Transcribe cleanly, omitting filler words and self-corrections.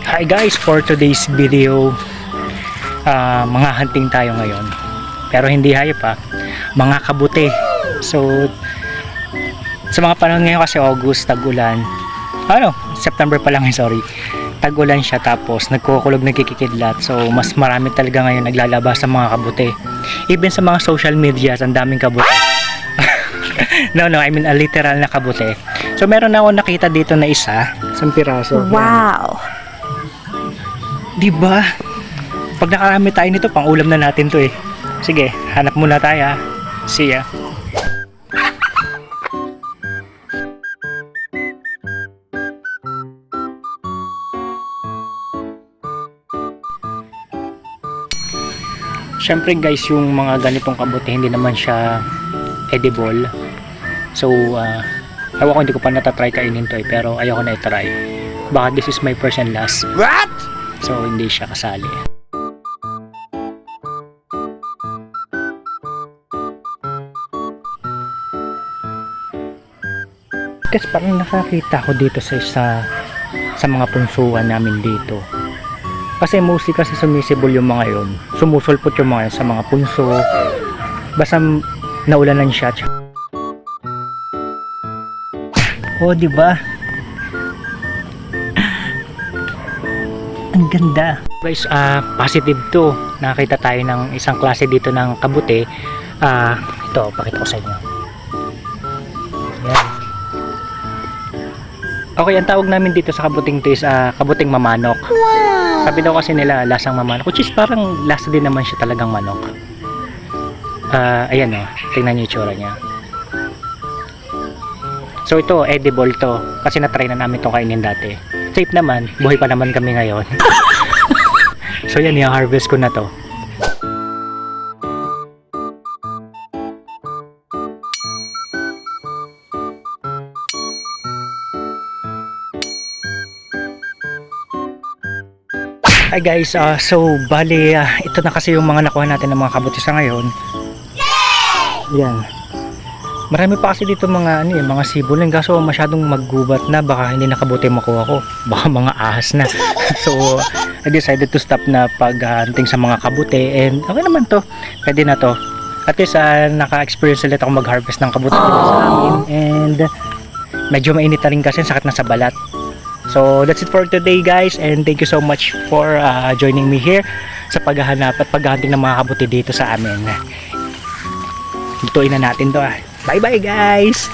Hi guys, for today's video, mga hunting tayo ngayon. Pero hindi hayop mga kabuti. So, sa mga panahon ngayon kasi August, tag-ulan. September pa lang, sorry. Tag-ulan siya tapos nagkukulog, nagkikidlat. So, mas marami talaga ngayon naglalabas sa mga kabuti. Even sa mga social media, ang daming kabuti. I mean a literal na kabuti. So, meron ako nakita dito na isang piraso. Wow! Diba? Pag nakarami tayo nito, pang ulam na natin to eh. Sige, hanap muna tayo. See ya. Siyempre guys, yung mga ganitong kabuti hindi naman siya edible. So, ewan ko, hindi ko pa natatry kainin to eh, pero ayoko na itry. Baka this is my first and last. What? So, hindi siya kasali. Kasi parang nakakita ko dito sa mga punsuhan namin dito. Kasi mostly kasi sumisibol yung mga yon. Sumusulpot yung mga yun sa mga punso. Basta naulanan siya. Oh, di ba? Ang ganda. Guys, positive to. Nakakita tayo ng isang klase dito ng kabuti. Ito, pakita ko sa inyo. Yan. Okay, ang tawag namin dito sa kabuting to is kabuting mamanok. Wow. Sabi daw kasi nila lasang mamanok, which is parang lasa din naman siya talagang manok. Ayan tingnan niyo yung itsura niya. So ito, edible to. Kasi na-try na namin itong kainin dati. Safe naman, buhay pa naman kami ngayon. So yan, yung harvest ko na to. Hi guys, so bali ito na kasi yung mga nakuha natin ng mga kabuti sa ngayon. Yan. Marami pa kasi dito mga mga sibulan, kaso masyadong maggubat na, baka hindi nakabuti makuha ko. Baka mga ahas na. So I decided to stop na pag-hunting sa mga kabuti, and okay naman to. Pwede na to. At least naka-experience ulit ako mag-harvest ng kabuti dito sa amin, and medyo mainit na rin kasi, sakit na sa balat. So that's it for today guys, and thank you so much for joining me here sa paghahanap at paghahunting ng mga kabuti dito sa amin. Lutuin na natin to. Bye bye guys!